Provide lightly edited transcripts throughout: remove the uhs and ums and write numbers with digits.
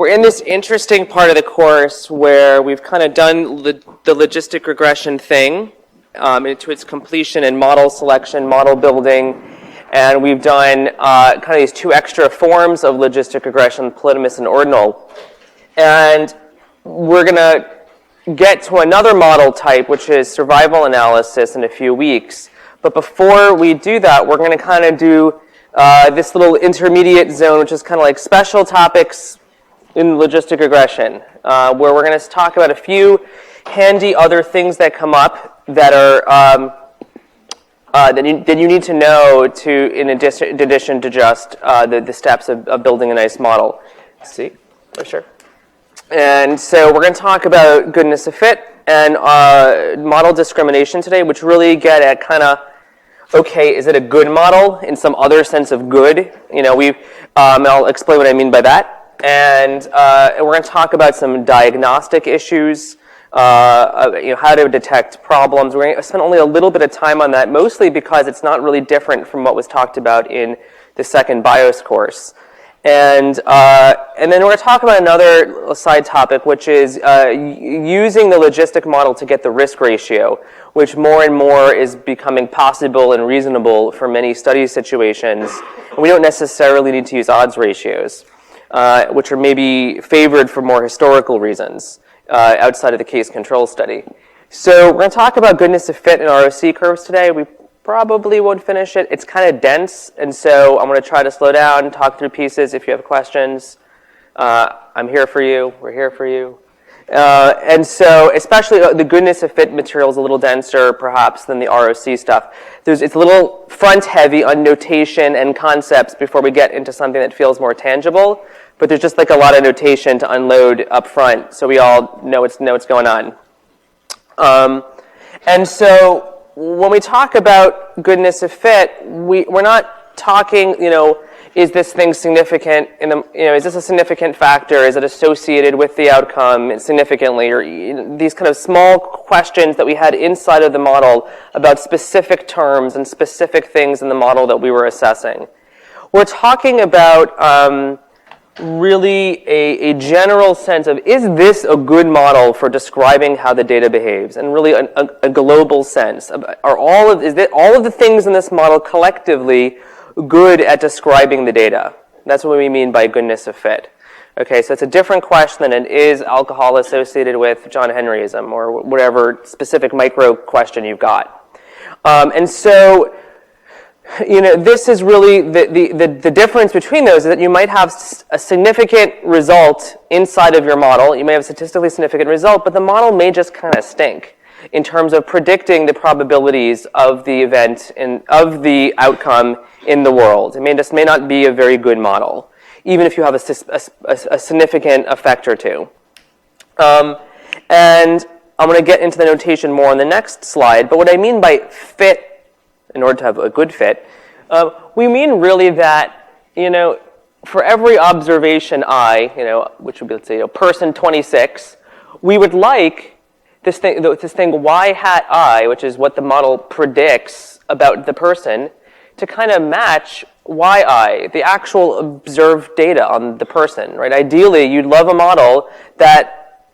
We're in this interesting part of the course where we've kind of done the logistic regression thing into its completion in model selection, model building, and we've done kind of these two extra forms of logistic regression, polytomous and ordinal. And we're going to get to another model type, which is survival analysis, in a few weeks. But before we do that, we're going to kind of do this little intermediate zone, which is kind of like special topics in logistic regression, where we're going to talk about a few handy other things that come up that are that you need to know in addition to just the steps of building a nice model. See, for sure. And so we're going to talk about goodness of fit and model discrimination today, which really get at kind of, okay, is it a good model in some other sense of good? You know, I'll explain what I mean by that. And we're going to talk about some diagnostic issues, how to detect problems. We're going to spend only a little bit of time on that, mostly because it's not really different from what was talked about in the second BIOS course. And then we're going to talk about another side topic, which is using the logistic model to get the risk ratio, which more and more is becoming possible and reasonable for many study situations. And we don't necessarily need to use odds ratios, which are maybe favored for more historical reasons outside of the case control study. So we're going to talk about goodness of fit and ROC curves today. We probably won't finish it. It's kind of dense, and so I'm going to try to slow down, talk through pieces. If you have questions, I'm here for you. We're here for you. And so especially the goodness of fit material is a little denser, perhaps, than the ROC stuff. It's a little front-heavy on notation and concepts before we get into something that feels more tangible, but there's just like a lot of notation to unload up front, so we all know what's going on. And so when we talk about goodness of fit, we're not talking, is this thing significant is this a significant factor? Is it associated with the outcome significantly? Or these kind of small questions that we had inside of the model about specific terms and specific things in the model that we were assessing. We're talking about really a general sense of, is this a good model for describing how the data behaves? And really a global sense. Are all of the things in this model collectively good at describing the data? That's what we mean by goodness of fit. Okay, so it's a different question than it is alcohol associated with John Henryism or whatever specific micro question you've got. And so this is really the difference between those is that you might have a significant result inside of your model. You may have a statistically significant result, but the model may just kind of stink in terms of predicting the probabilities of the event and of the outcome in the world. It may not be a very good model, even if you have a significant effect or two. And I'm going to get into the notation more on the next slide, but what I mean by fit, in order to have a good fit, we mean really that, for every observation I, which would be, let's say, person 26, we would like this thing y hat I, which is what the model predicts about the person, to kind of match yi, the actual observed data on the person, right? Ideally, you'd love a model that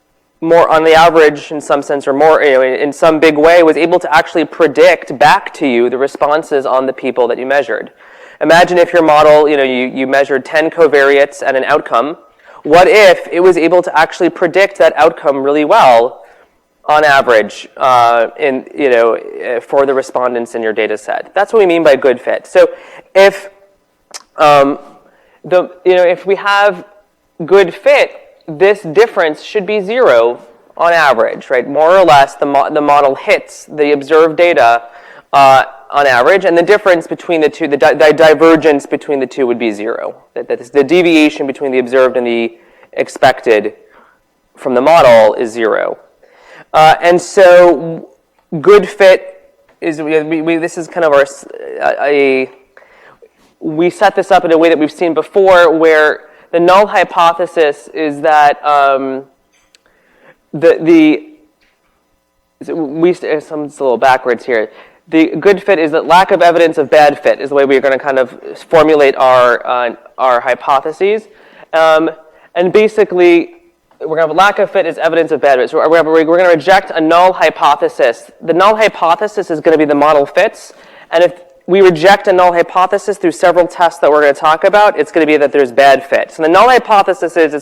more on the average, in some sense, or more, in some big way, was able to actually predict back to you the responses on the people that you measured. Imagine if your model, you measured 10 covariates and an outcome. What if it was able to actually predict that outcome really well, on average, for the respondents in your data set? That's what we mean by good fit. So, if if we have good fit, this difference should be 0 on average, right? More or less, the model hits the observed data on average, and the difference between the two, the divergence between the two would be 0. That is, the deviation between the observed and the expected from the model is 0. And so, good fit is this is kind of we set this up in a way that we've seen before, where the null hypothesis is that it's a little backwards here. The good fit is that lack of evidence of bad fit is the way we're going to kind of formulate our hypotheses. And basically, we're going to have lack of fit as evidence of bad fit. So we're going to reject a null hypothesis. The null hypothesis is going to be the model fits. And if we reject a null hypothesis through several tests that we're going to talk about, it's going to be that there's bad fit. So the null hypothesis is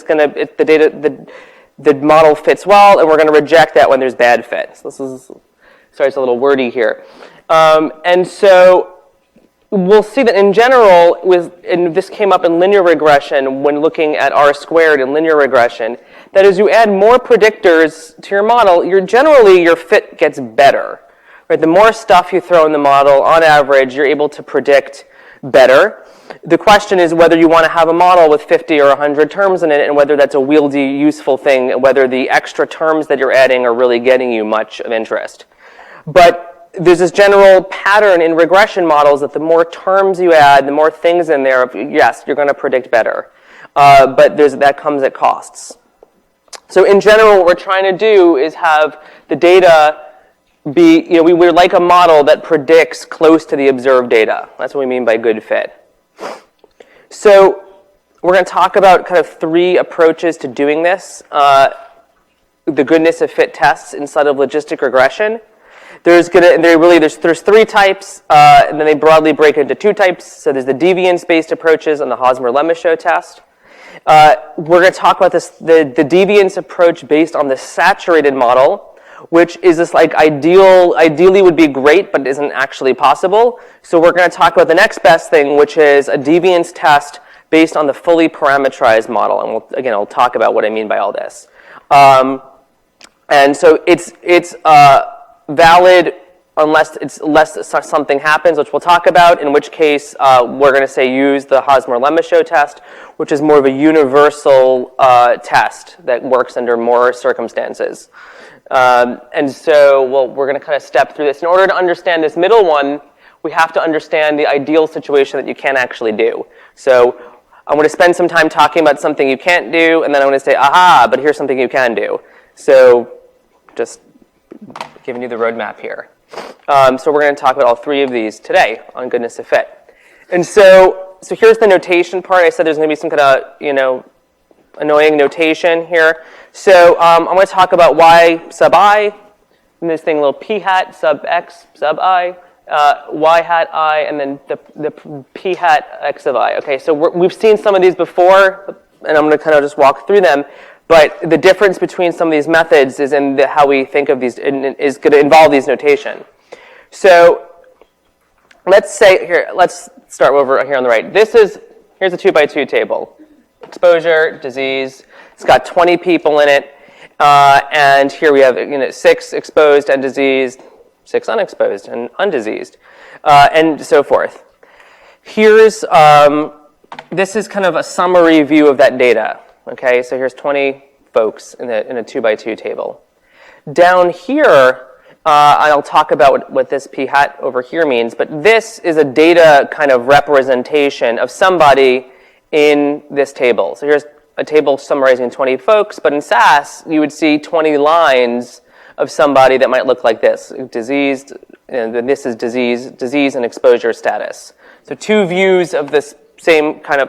the model fits well, and we're going to reject that when there's bad fit. So this is, sorry, it's a little wordy here. And so we'll see that in general, and this came up in linear regression when looking at R squared in linear regression, that as you add more predictors to your model, generally your fit gets better. Right? The more stuff you throw in the model, on average, you're able to predict better. The question is whether you want to have a model with 50 or 100 terms in it, and whether that's a wieldy, useful thing, and whether the extra terms that you're adding are really getting you much of interest. But there's this general pattern in regression models that the more terms you add, the more things in there, yes, you're going to predict better. But that comes at costs. So in general, what we're trying to do is have the data be, we would like a model that predicts close to the observed data. That's what we mean by good fit. So we're going to talk about kind of 3 approaches to doing this. The goodness of fit tests inside of logistic regression. There's 3 types, and then they broadly break into 2 types. So there's the deviance-based approaches and the Hosmer-Lemeshow test. We're going to talk about this, the deviance approach based on the saturated model, which is this like ideally would be great, but isn't actually possible. So we're going to talk about the next best thing, which is a deviance test based on the fully parameterized model. And I'll talk about what I mean by all this. And so it's valid unless something happens, which we'll talk about, in which case we're going to say use the Hosmer-Lemeshow test, which is more of a universal test that works under more circumstances. And so we're going to kind of step through this. In order to understand this middle one, we have to understand the ideal situation that you can't actually do. So I'm going to spend some time talking about something you can't do, and then I'm going to say, aha, but here's something you can do. So just giving you the roadmap here. So we're going to talk about all 3 of these today on goodness of fit. And so here's the notation part. I said there's going to be some kind of, annoying notation here. So I'm going to talk about y sub I, and this thing, little p hat sub x sub I, y hat I, and then the p hat x of I. Okay, so we've seen some of these before, and I'm going to kind of just walk through them. But the difference between some of these methods is in how we think of these, is going to involve these notation. So let's start over here on the right. Here's a 2x2 table. Exposure, disease. It's got 20 people in it. And here we have 6 exposed and diseased, 6 unexposed and undiseased, and so forth. This is kind of a summary view of that data. Okay, so here's 20 folks in a 2x2 table. Down here, I'll talk about what this p hat over here means, but this is a data kind of representation of somebody in this table. So here's a table summarizing 20 folks, but in SAS, you would see 20 lines of somebody that might look like this. Diseased, and this is disease and exposure status. So 2 views of this same kind of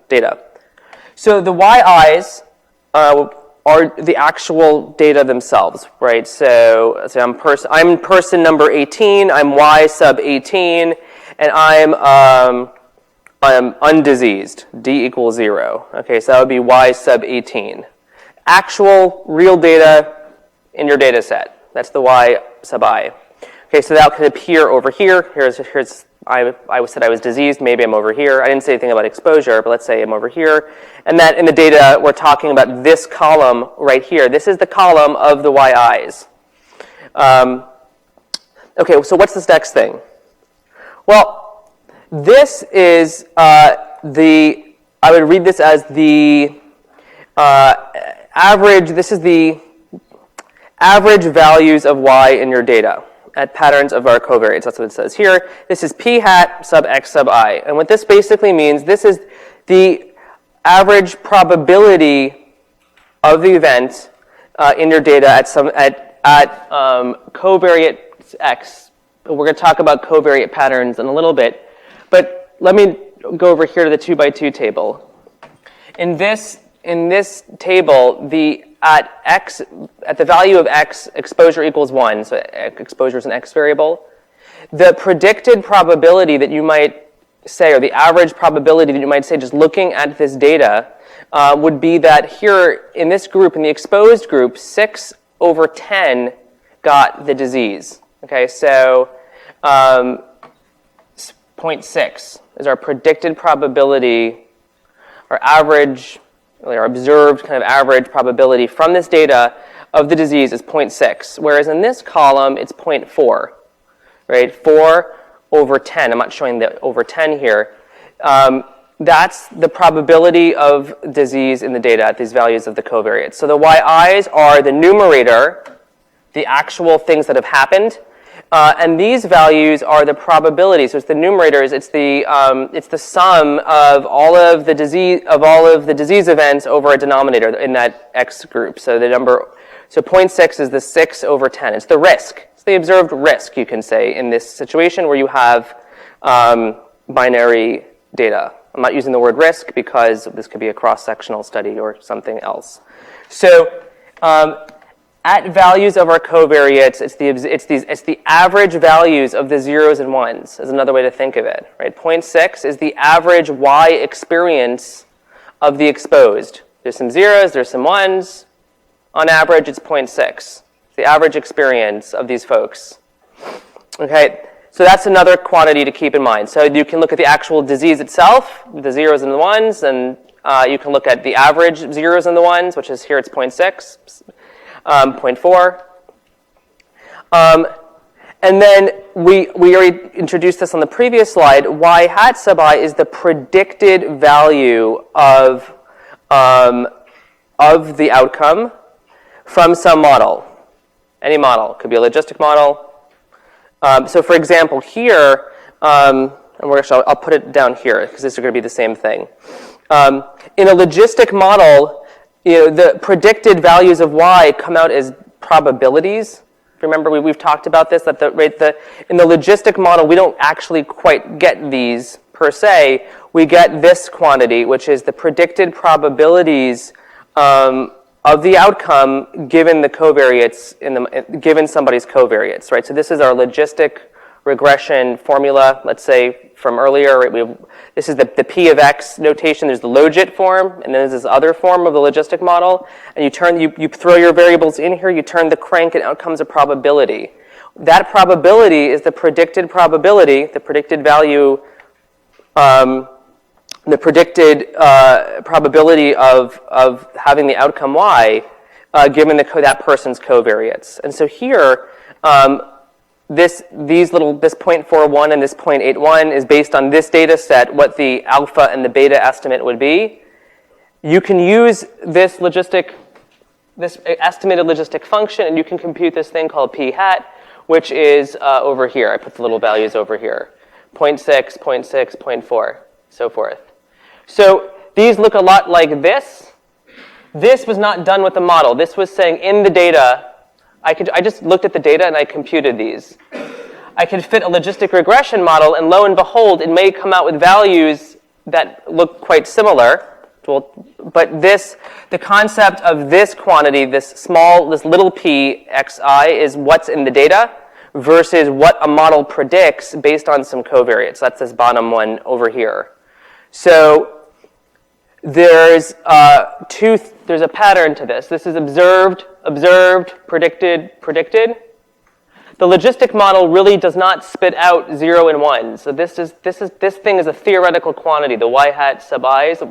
data. So the YIs are the actual data themselves, right? So I'm person number 18, I'm Y sub 18, and I'm undiseased, D equals 0. Okay, so that would be Y sub 18. Actual, real data in your data set. That's the Y sub I. Okay, so that could appear over here. Here's I said I was diseased, maybe I'm over here. I didn't say anything about exposure, but let's say I'm over here. And that in the data, we're talking about this column right here. This is the column of the YIs. Okay, so what's this next thing? Well, this is I would read this as the average, this is the average values of Y in your data at patterns of our covariates. That's what it says here. This is p hat sub x sub I. And what this basically means, this is the average probability of the event in your data at covariate x. We're going to talk about covariate patterns in a little bit. But let me go over here to the 2x2 table. In this table, at the value of x, exposure equals 1, so exposure is an x variable. The predicted probability that you might say, or the average probability that you might say just looking at this data, would be that here in this group, in the exposed group, 6 over 10 got the disease. Okay, so 0.6 is our predicted probability, our average, really our observed kind of average probability from this data of the disease is 0.6, whereas in this column it's 0.4, right? 4 over 10. I'm not showing the over 10 here. That's the probability of disease in the data at these values of the covariates. So the yi's are the numerator, the actual things that have happened, and these values are the probability. So it's the numerators. It's the sum of all of the disease events over a denominator in that x group. So the number, so 0.6 is the 6 over 10. It's the risk. It's the observed risk, you can say, in this situation where you have binary data. I'm not using the word risk because this could be a cross-sectional study or something else. So at values of our covariates, it's the average values of the zeros and ones is another way to think of it. Right? 0.6 is the average y experience of the exposed. There's some zeros, there's some ones. On average, it's 0.6. It's the average experience of these folks. Okay. So that's another quantity to keep in mind. So you can look at the actual disease itself, the zeros and the ones, and you can look at the average zeros and the ones, which is here it's 0.6, 0.4. And then we already introduced this on the previous slide. Y hat sub I is the predicted value of the outcome from some model. Any model. It could be a logistic model. So for example, here, and I'll put it down here because this is going to be the same thing. In a logistic model, the predicted values of y come out as probabilities. Remember, we've talked about this, that in the logistic model, we don't actually quite get these per se. We get this quantity, which is the predicted probabilities of the outcome given the covariates given somebody's covariates, right? So this is our logistic regression formula. Let's say from earlier, right, this is the p of x notation. There's the logit form, and then there's this other form of the logistic model. And you throw your variables in here. You turn the crank, and out comes a probability. That probability is the predicted probability, the predicted value. The predicted probability of having the outcome y given that person's covariates. And so here, this 0.41 and this 0.81 is based on this data set, what the alpha and the beta estimate would be. You can use this estimated logistic function, and you can compute this thing called p hat, which is over here. I put the little values over here. 0.6, 0.6, 0.4, so forth. So these look a lot like this. This was not done with the model. This was saying in the data, I just looked at the data and I computed these. I could fit a logistic regression model, and lo and behold, it may come out with values that look quite similar. But the concept of this quantity, this little p xi, is what's in the data versus what a model predicts based on some covariates. That's this bottom one over here. So there's a pattern to this. This is observed, predicted. The logistic model really does not spit out 0 and 1. So this thing is a theoretical quantity, the y hat sub i's.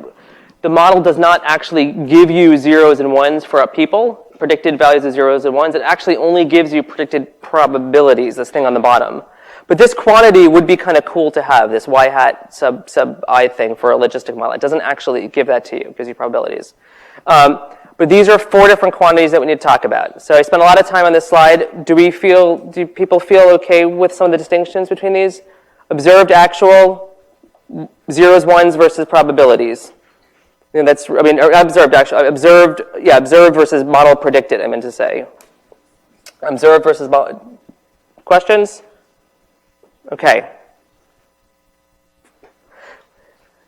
The model does not actually give you zeros and ones for people, predicted values of zeros and ones. It actually only gives you predicted probabilities, this thing on the bottom. But this quantity would be kind of cool to have, this y hat sub I thing for a logistic model. It doesn't actually give that to you, it gives you probabilities. But these are 4 different quantities that we need to talk about. So I spent a lot of time on this slide. Do people feel okay with some of the distinctions between these? Observed, actual, zeros, ones versus probabilities. Observed versus model predicted, I meant to say. Observed versus model. Questions? Okay.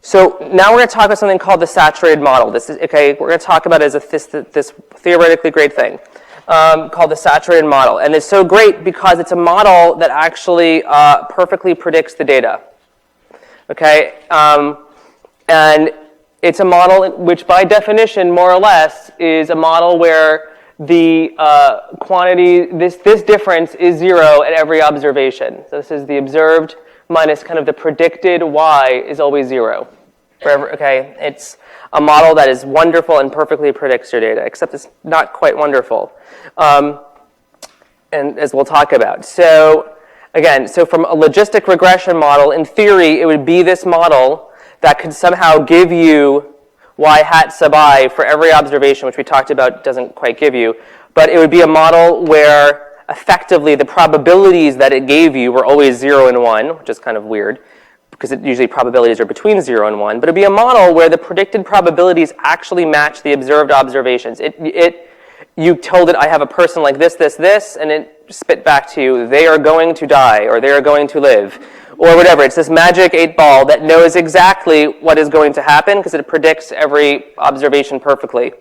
So now we're going to talk about something called the saturated model. This is, okay, we're going to talk about it as this theoretically great thing called the saturated model. And it's so great because it's a model that actually perfectly predicts the data. Okay? And it's a model which by definition, more or less, is a model where the quantity, this difference is 0 at every observation. So this is the observed minus kind of the predicted y is always 0. Okay, it's a model that is wonderful and perfectly predicts your data, except it's not quite wonderful, and as we'll talk about. So again, so from a logistic regression model, in theory, it would be this model that could somehow give you y hat sub I for every observation, which we talked about doesn't quite give you, but it would be a model where effectively the probabilities that it gave you were always 0 and 1, which is kind of weird, because usually probabilities are between 0 and 1, but it would be a model where the predicted probabilities actually match the observed observations. You told it, I have a person like this, and it spit back to you, they are going to die, or they are going to live, or whatever. It's this magic 8-ball that knows exactly what is going to happen because it predicts every observation perfectly.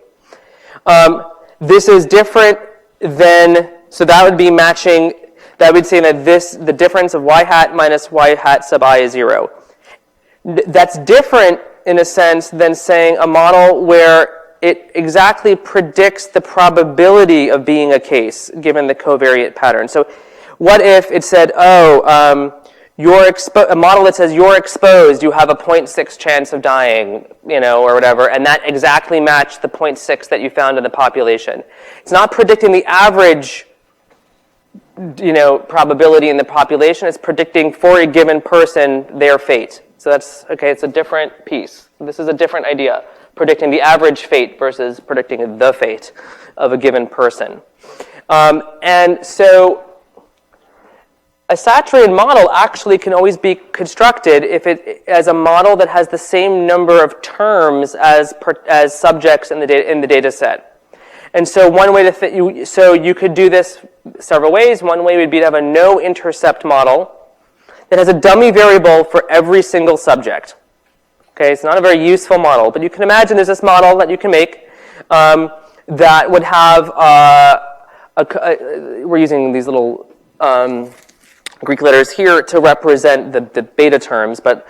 This is different than, so that would be matching, that would say that the difference of y hat minus y hat sub I is 0. That's different in a sense than saying a model where it exactly predicts the probability of being a case given the covariate pattern. So what if it said, a model that says you're exposed, you have a 0.6 chance of dying, or whatever, and that exactly matched the 0.6 that you found in the population. It's not predicting the average probability in the population. It's predicting for a given person their fate. So that's, okay, it's a different piece. This is a different idea, predicting the average fate versus predicting the fate of a given person. And so a saturated model actually can always be constructed as a model that has the same number of terms as subjects in the data set. And so one way so you could do this several ways. One way would be to have a no-intercept model that has a dummy variable for every single subject. Okay, it's not a very useful model, but you can imagine there's this model that you can make that would have we're using these little Greek letters here to represent the beta terms, but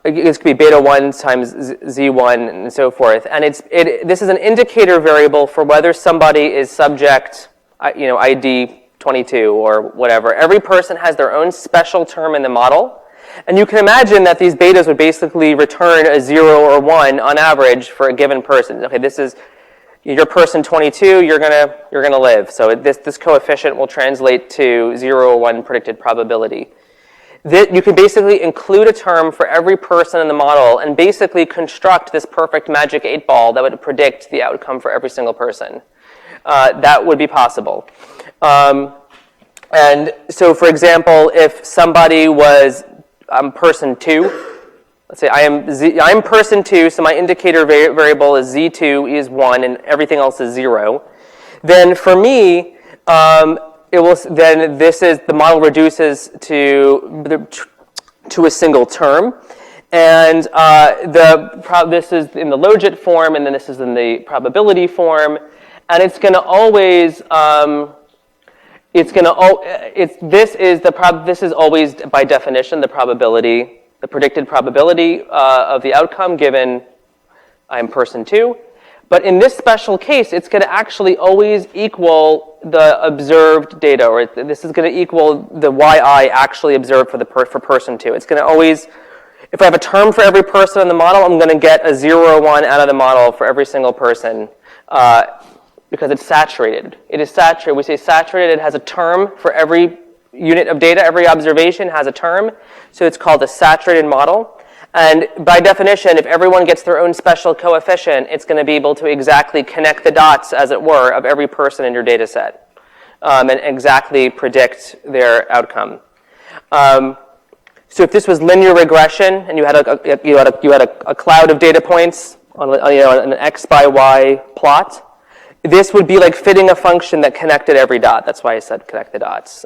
this could be beta 1 times z1 and so forth. And this is an indicator variable for whether somebody is subject, ID 22 or whatever. Every person has their own special term in the model. And you can imagine that these betas would basically return a 0 or 1 on average for a given person. Okay, this is your person 22, you're gonna live. So this coefficient will translate to 0 or 1 predicted probability. You can basically include a term for every person in the model and basically construct this perfect magic 8-ball that would predict the outcome for every single person. That would be possible. And so, for example, if somebody was person 2, let's say I'm person 2, so my indicator variable is z2 is 1 and everything else is 0. Then for me, the model reduces to a single term, and this is in the logit form, and then this is in the probability form, and it's going to always this is always by definition the probability, the predicted probability of the outcome given I'm person 2. But in this special case, it's going to actually always equal the observed data, or this is going to equal the yi actually observed for person 2. It's going to always, if I have a term for every person in the model, I'm going to get a 0 or 1 out of the model for every single person because it's saturated. It is saturated. We say saturated. It has a term for every unit of data. Every observation has a term. So it's called a saturated model. And by definition, if everyone gets their own special coefficient, it's going to be able to exactly connect the dots, as it were, of every person in your data set and exactly predict their outcome. So if this was linear regression and you had a cloud of data points on an x by y plot, this would be like fitting a function that connected every dot. That's why I said connect the dots.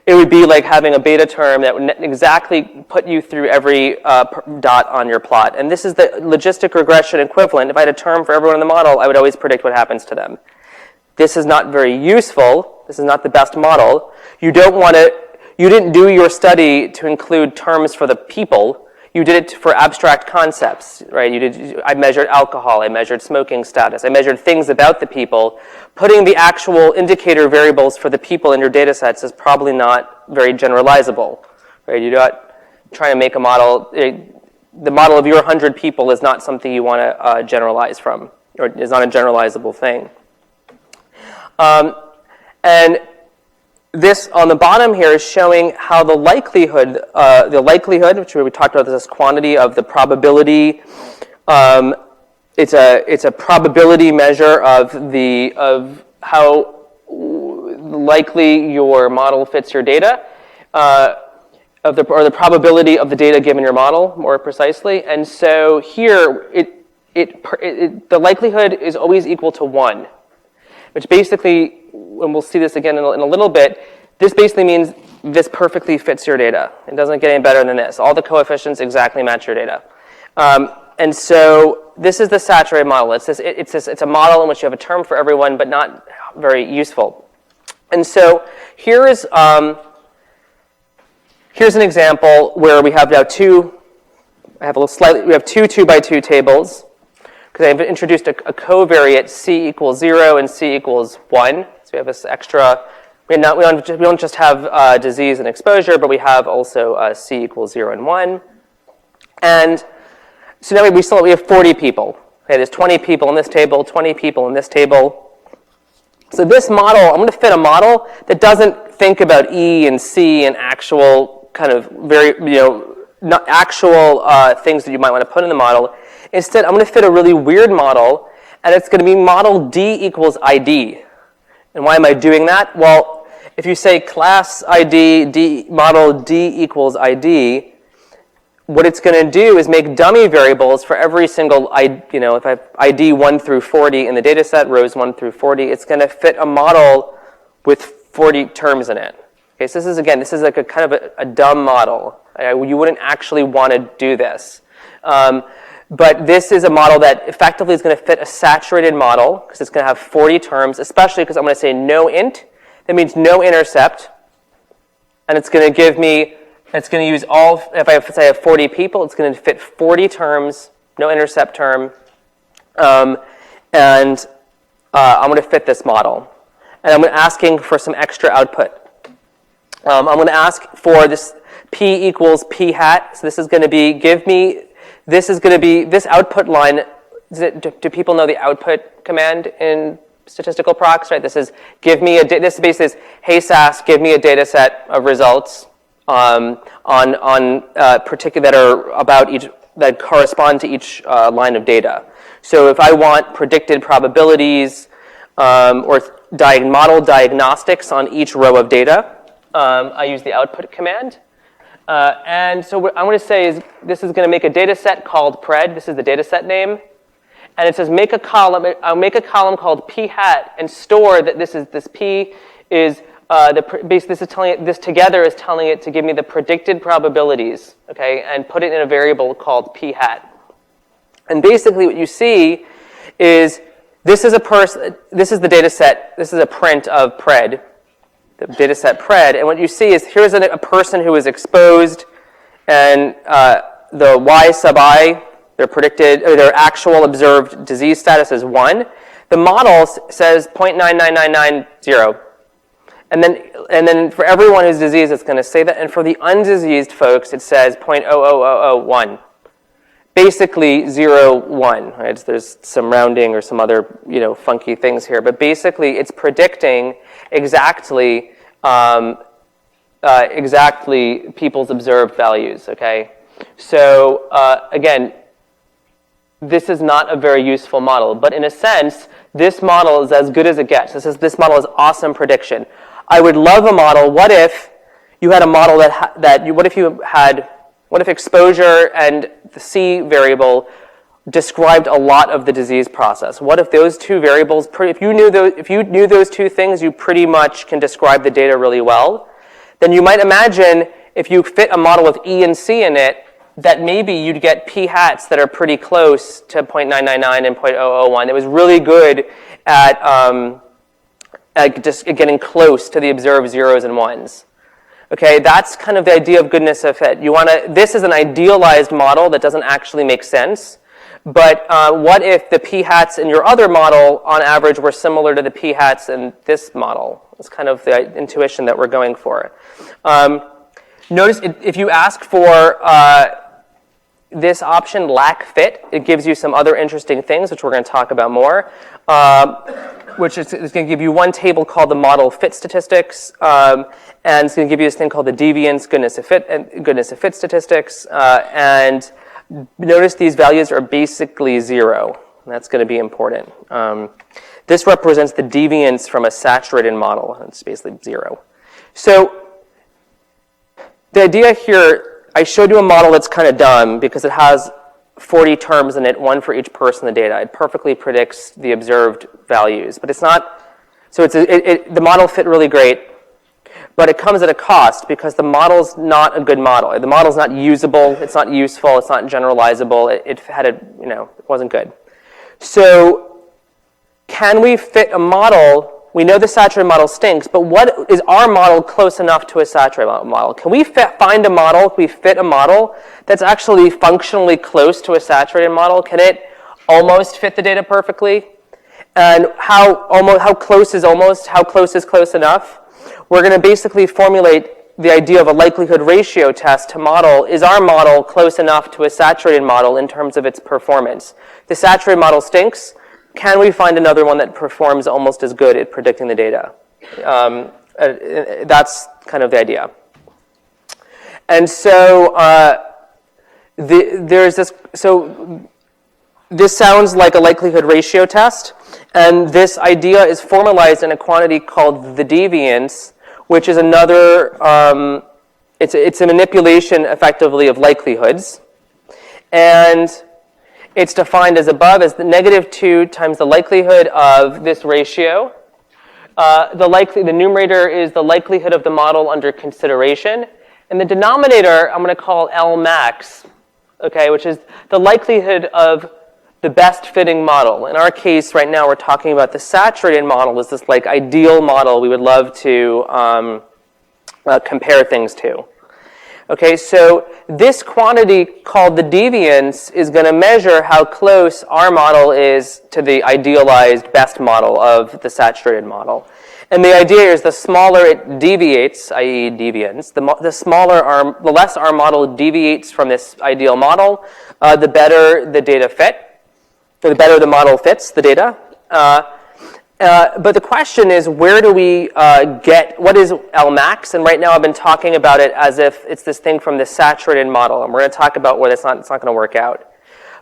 It would be like having a beta term that would exactly put you through every dot on your plot. And this is the logistic regression equivalent. If I had a term for everyone in the model, I would always predict what happens to them. This is not very useful. This is not the best model. You didn't do your study to include terms for the people. You did it for abstract concepts, right? I measured alcohol, I measured smoking status, I measured things about the people. Putting the actual indicator variables for the people in your data sets is probably not very generalizable, right? You're not trying to make a model. The model of your 100 people is not something you want to generalize from, or is not a generalizable thing. And this on the bottom here is showing how the likelihood, which we talked about this as quantity of the probability. It's a probability measure of how likely your model fits your data, or the probability of the data given your model more precisely. And so here, the likelihood is always equal to 1, which basically, and we'll see this again in a little bit, this basically means this perfectly fits your data. It doesn't get any better than this. All the coefficients exactly match your data. And so this is the saturated model. It's a model in which you have a term for everyone, but not very useful. And so here's an example where we have now we have 2 2x2 tables, because I've introduced a covariate C equals 0 and C equals 1. So we have this extra, we don't just have disease and exposure, but we have also C equals 0 and 1. And so now we have 40 people. Okay, there's 20 people in this table, 20 people in this table. So this model, I'm going to fit a model that doesn't think about E and C and actual kind of not actual things that you might want to put in the model. Instead, I'm going to fit a really weird model, and it's going to be model D equals ID. And why am I doing that? Well, if you say class ID, model D equals ID, what it's going to do is make dummy variables for every single, if I have ID 1 through 40 in the data set, rows 1 through 40, it's going to fit a model with 40 terms in it. Okay, so this is like a kind of a dumb model. You wouldn't actually want to do this. But this is a model that effectively is going to fit a saturated model, because it's going to have 40 terms, especially because I'm going to say no int. That means no intercept. And it's going to give me, it's going to use all, if I have 40 people, it's going to fit 40 terms, no intercept term. And I'm going to fit this model. And I'm asking for some extra output. I'm going to ask for this P equals P hat. So this is going to be, this output line. Do people know the output command in statistical procs? Right. This is this basically is, hey SAS, give me a data set of results that are about each, that correspond to each line of data. So if I want predicted probabilities or model diagnostics on each row of data, I use the output command. And so what I'm going to say is this is going to make a data set called pred. This is the data set name. And it says make a column. I'll make a column called p hat and store that this p is this together is telling it to give me the predicted probabilities, okay, and put it in a variable called p hat. And basically what you see is this is the data set. This is a print of pred, the data set pred, and what you see is here's a person who is exposed, and the y sub I, their predicted, or their actual observed disease status is 1. The model says 0.99990, and then for everyone who's diseased, it's going to say that, and for the undiseased folks, it says 0.00001. Basically 0, 1. Right? There's some rounding or some other funky things here, but basically it's predicting exactly people's observed values. Okay, so again, this is not a very useful model, but in a sense, this model is as good as it gets. This model is awesome prediction. I would love a model. What if you had a model what if exposure and the C variable described a lot of the disease process. What if those two variables, if you knew those two things, you pretty much can describe the data really well. Then you might imagine if you fit a model with E and C in it, that maybe you'd get p hats that are pretty close to 0.999 and 0.001. It was really good at just getting close to the observed zeros and ones. Okay, that's kind of the idea of goodness of fit. This is an idealized model that doesn't actually make sense. But what if the p-hats in your other model, on average, were similar to the p-hats in this model? It's kind of the intuition that we're going for. Notice if you ask for this option, lack fit, it gives you some other interesting things, which we're going to talk about more, which is going to give you one table called the model fit statistics, and it's going to give you this thing called the deviance goodness of fit statistics, and notice these values are basically 0. That's going to be important. This represents the deviance from a saturated model. It's basically 0. So the idea here, I showed you a model that's kind of dumb because it has 40 terms in it, one for each person in the data. It perfectly predicts the observed values, but it's not. So the model fit really great. But it comes at a cost because the model's not a good model. The model's not usable, it's not useful, it's not generalizable. It wasn't good. So can we fit a model? We know the saturated model stinks, but what is our model close enough to a saturated model? Can we find a model, can we fit a model that's actually functionally close to a saturated model? Can it almost fit the data perfectly? And how close is almost? How close is close enough? We're going to basically formulate the idea of a likelihood ratio test to model, is our model close enough to a saturated model in terms of its performance? The saturated model stinks. Can we find another one that performs almost as good at predicting the data? That's kind of the idea. And so there's this. So this sounds like a likelihood ratio test, and this idea is formalized in a quantity called the deviance, which is another, it's a manipulation, effectively, of likelihoods. And it's defined as above as the -2 times the likelihood of this ratio. The numerator is the likelihood of the model under consideration. And the denominator, I'm going to call L max, okay, which is the likelihood of the best fitting model. In our case, right now, we're talking about the saturated model is this ideal model we would love to compare things to. Okay, so this quantity called the deviance is going to measure how close our model is to the idealized best model of the saturated model. And the idea is the smaller it deviates, i.e. deviance, the less our model deviates from this ideal model, the better the data fit. The better the model fits the data. But the question is, where do we what is L max? And right now I've been talking about it as if it's this thing from the saturated model. And we're going to talk about what it's not going to work out.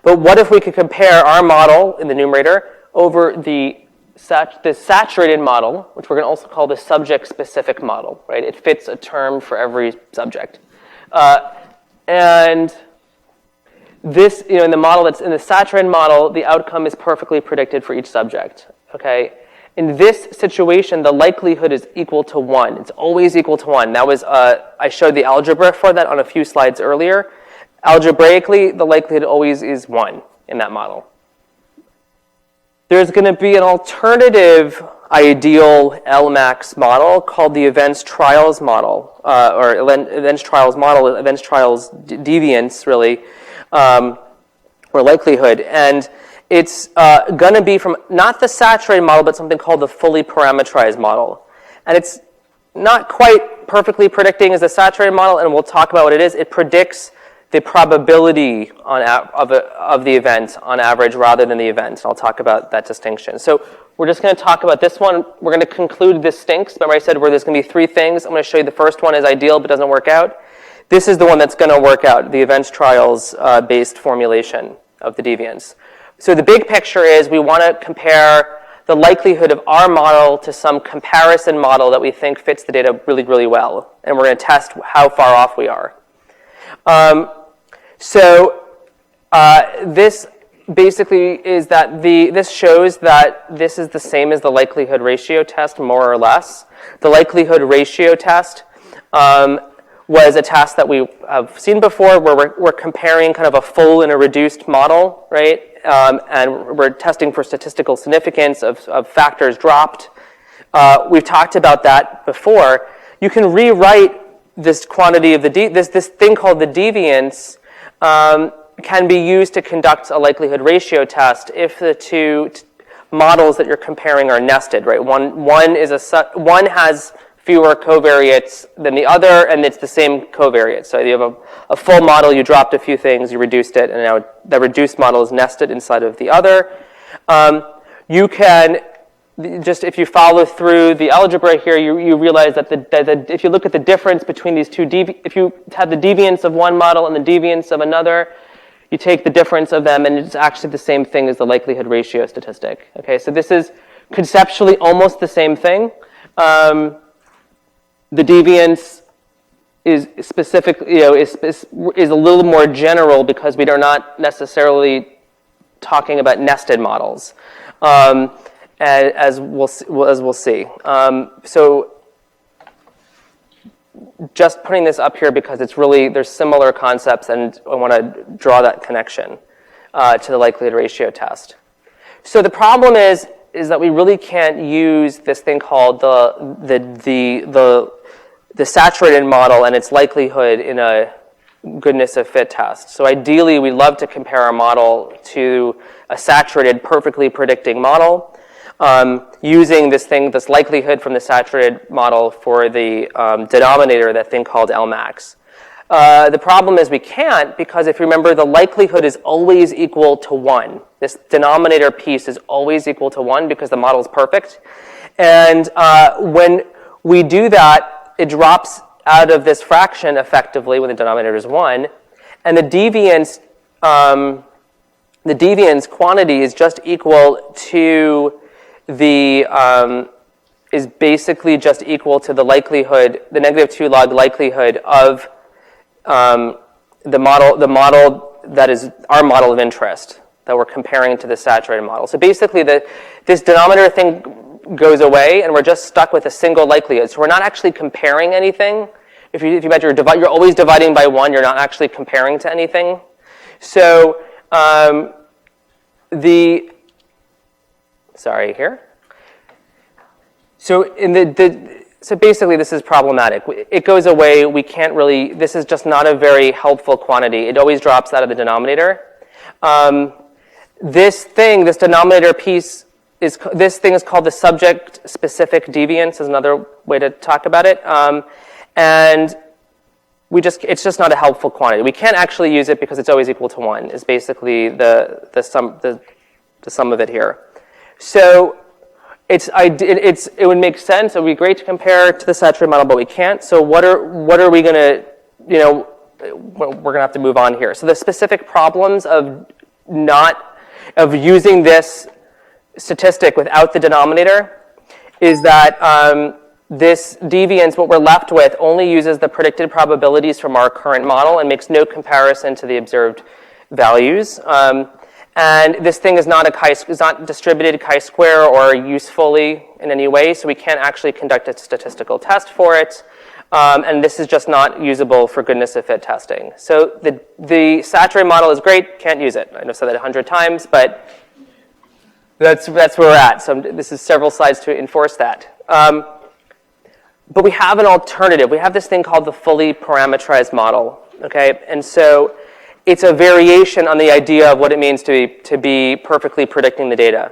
But what if we could compare our model in the numerator over the saturated model, which we're going to also call the subject-specific model, right? It fits a term for every subject. And this, in the model that's in the saturated model, the outcome is perfectly predicted for each subject, okay? In this situation, the likelihood is equal to 1. It's always equal to 1. That was, I showed the algebra for that on a few slides earlier. Algebraically, the likelihood always is 1 in that model. There's going to be an alternative ideal L-max model called the events trials model, or events trials deviance, really, or likelihood. And it's going to be from not the saturated model, but something called the fully-parameterized model. And it's not quite perfectly predicting as a saturated model, and we'll talk about what it is. It predicts the probability of the event on average rather than the event. I'll talk about that distinction. So we're just going to talk about this one. We're going to conclude this stinks. Remember I said where there's going to be 3 things. I'm going to show you the first one is ideal but doesn't work out. This is the one that's going to work out, the events trials based formulation of the deviance. So the big picture is we want to compare the likelihood of our model to some comparison model that we think fits the data really, really well. And we're going to test how far off we are. This basically is that this shows that this is the same as the likelihood ratio test, more or less. The likelihood ratio test was a test that we have seen before, where we're comparing kind of a full and a reduced model, right? And we're testing for statistical significance of factors dropped. We've talked about that before. You can rewrite this quantity of this thing called the deviance can be used to conduct a likelihood ratio test if the two models that you're comparing are nested, right? One has fewer covariates than the other, and it's the same covariate. So you have a full model, you dropped a few things, you reduced it, and now the reduced model is nested inside of the other. You can just, if you follow through the algebra here, you realize that if you look at the difference between these two, if you have the deviance of one model and the deviance of another, you take the difference of them, and it's actually the same thing as the likelihood ratio statistic. Okay, so this is conceptually almost the same thing. The deviance is specific, is a little more general because we are not necessarily talking about nested models, as we'll see. So just putting this up here because it's really, there's similar concepts, and I want to draw that connection to the likelihood ratio test. So the problem is that we really can't use this thing called the saturated model and its likelihood in a goodness of fit test. So ideally, we love to compare our model to a saturated, perfectly predicting model, using this likelihood from the saturated model for the denominator, that thing called Lmax. The problem is we can't, because if you remember, the likelihood is always equal to 1. This denominator piece is always equal to 1 because the model is perfect. And when we do that, it drops out of this fraction effectively when the denominator is 1. And the deviance quantity is just equal to is basically just equal to the likelihood, the negative 2 log likelihood of the model that is our model of interest that we're comparing to the saturated model. So basically, this denominator thing goes away, and we're just stuck with a single likelihood. So we're not actually comparing anything. If you imagine you're always dividing by 1, you're not actually comparing to anything. So sorry here. So so basically, this is problematic. It goes away. We can't really. This is just not a very helpful quantity. It always drops out of the denominator. This denominator piece is called the subject-specific deviance. Is another way to talk about it. And it's just not a helpful quantity. We can't actually use it because it's always equal to 1. Is basically the sum of it here. So it would make sense. It would be great to compare to the saturated model, but we can't. So what are we going to, we're going to have to move on here. So the specific problems of using this statistic without the denominator is that this deviance, what we're left with, only uses the predicted probabilities from our current model and makes no comparison to the observed values. And this thing is not distributed chi-square or usefully in any way, so we can't actually conduct a statistical test for it. And this is just not usable for goodness of fit testing. So the saturated model is great, can't use it. I've said that 100 times, but that's where we're at. So this is several slides to enforce that. But we have an alternative. We have this thing called the fully parameterized model. Okay, and so it's a variation on the idea of what it means to be perfectly predicting the data.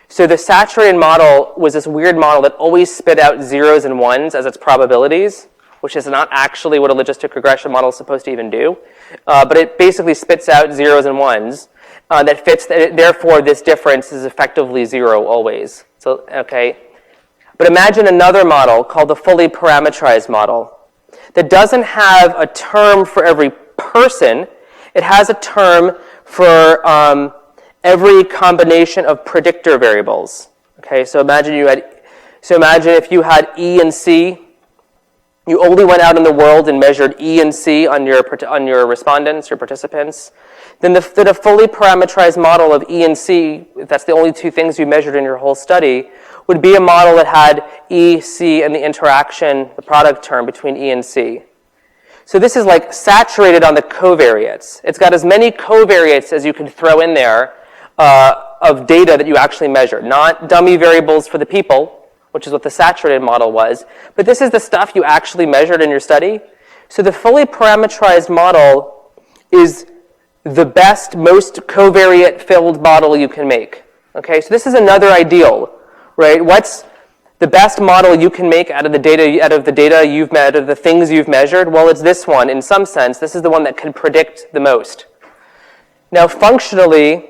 So the saturated model was this weird model that always spit out zeros and ones as its probabilities, which is not actually what a logistic regression model is supposed to even do. But it basically spits out zeros and ones that fits. Therefore, this difference is effectively 0 always. So, okay. But imagine another model called the fully parameterized model that doesn't have a term for every person. It has a term for every combination of predictor variables. Okay, so imagine if you had E and C. You only went out in the world and measured E and C on your respondents, your participants. then the fully parameterized model of E and C, if that's the only two things you measured in your whole study, would be a model that had E, C, and the interaction, the product term between E and C. So this is like saturated on the covariates. It's got as many covariates as you can throw in there of data that you actually measured, not dummy variables for the people, which is what the saturated model was, but this is the stuff you actually measured in your study. So the fully parameterized model is the best, most covariate-filled model you can make. Okay, so this is another ideal, right? What's the best model you can make out of the data you've met, out of the things you've measured? Well, it's this one. In some sense, this is the one that can predict the most. Now, functionally,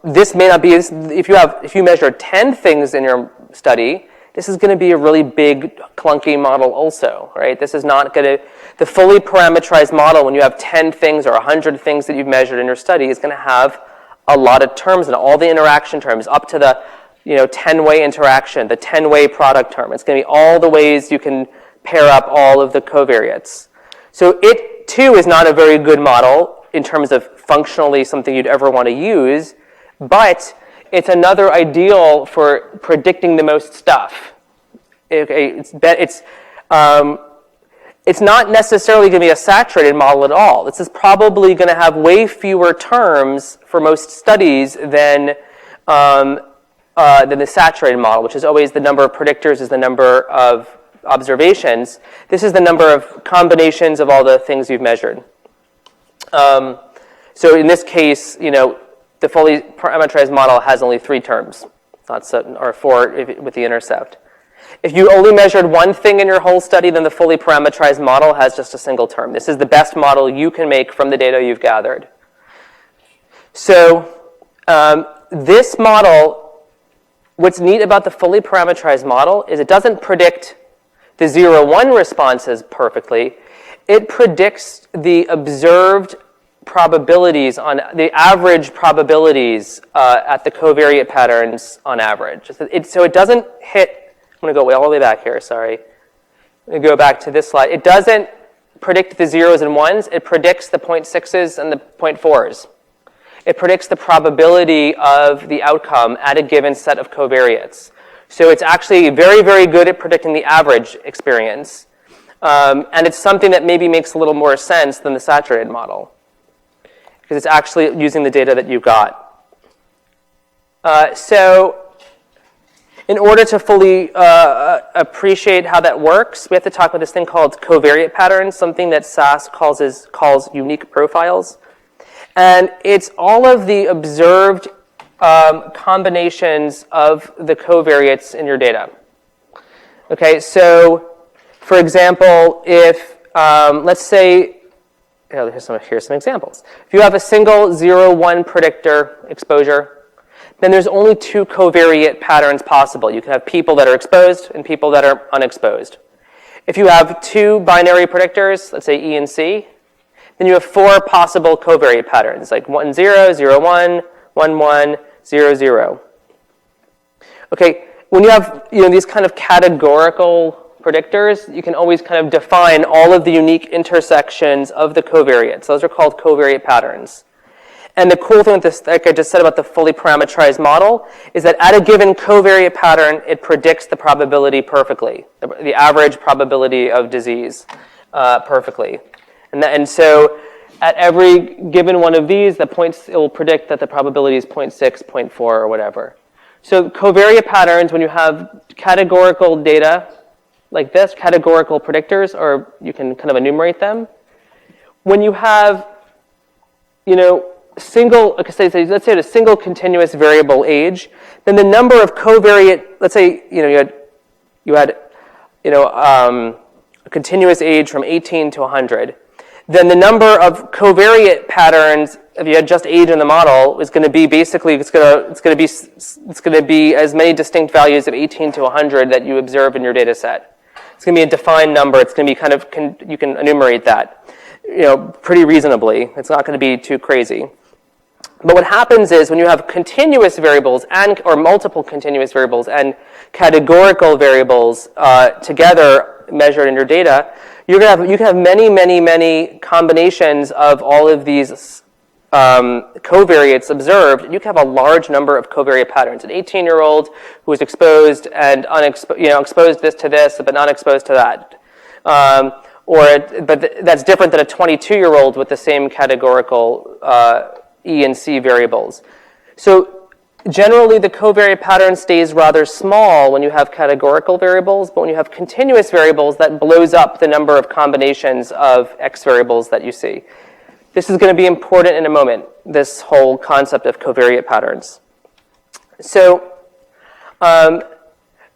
this may not be, if you measure 10 things in your study, this is going to be a really big, clunky model also, right? This is not going to, the fully parameterized model, when you have 10 things or 100 things that you've measured in your study, is going to have a lot of terms and all the interaction terms up to the 10-way interaction, the 10-way product term. It's going to be all the ways you can pair up all of the covariates. So it, too, is not a very good model in terms of functionally something you'd ever want to use, but it's another ideal for predicting the most stuff. It's not necessarily going to be a saturated model at all. This is probably going to have way fewer terms for most studies than the saturated model, which is always the number of predictors is the number of observations. This is the number of combinations of all the things you've measured. So in this case, the fully parameterized model has only 3 terms, not 7 or 4 with the intercept. If you only measured one thing in your whole study, then the fully parameterized model has just a single term. This is the best model you can make from the data you've gathered. So this model, what's neat about the fully parameterized model is it doesn't predict the 0-1 responses perfectly. It predicts the observed probabilities on the average probabilities at the covariate patterns on average. So it doesn't hit, I'm going to go all the way back here, sorry. I'm going to go back to this slide. It doesn't predict the 0s and 1s. It predicts the 0.6s and the 0.4s. It predicts the probability of the outcome at a given set of covariates. So it's actually very, very good at predicting the average experience. And it's something that maybe makes a little more sense than the saturated model, because it's actually using the data that you've got. So in order to fully appreciate how that works, we have to talk about this thing called covariate patterns, something that SAS calls unique profiles. And it's all of the observed combinations of the covariates in your data. Okay, so for example, if, let's say, here's some examples. If you have a single 0-1 predictor exposure, then there's only 2 covariate patterns possible. You can have people that are exposed and people that are unexposed. If you have 2 binary predictors, let's say E and C, then you have 4 possible covariate patterns, like 1-0, 0-1, 1-1, 0-0. Okay, when you have these kind of categorical predictors, you can always kind of define all of the unique intersections of the covariates. Those are called covariate patterns. And the cool thing with this, like I just said about the fully parameterized model, is that at a given covariate pattern, it predicts the probability perfectly, the average probability of disease perfectly. And so at every given one of these, it will predict that the probability is 0.6, 0.4, or whatever. So covariate patterns, when you have categorical data like this, categorical predictors, or you can kind of enumerate them. When you have, let's say a single continuous variable age, then the number of covariate, let's say, you had a continuous age from 18 to 100, then the number of covariate patterns, if you had just age in the model, is going to be basically it's going to be as many distinct values of 18 to 100 that you observe in your data set. It's going to be a defined number. It's going to be you can enumerate that, pretty reasonably. It's not going to be too crazy. But what happens is when you have continuous variables or multiple continuous variables and categorical variables together measured in your data, you can have many combinations of all of these covariates observed, and you can have a large number of covariate patterns. An 18-year-old who was exposed and exposed this to this, but not exposed to that. But that's different than a 22-year-old with the same categorical E and C variables. So generally, the covariate pattern stays rather small when you have categorical variables, but when you have continuous variables, that blows up the number of combinations of X variables that you see. This is going to be important in a moment, this whole concept of covariate patterns. So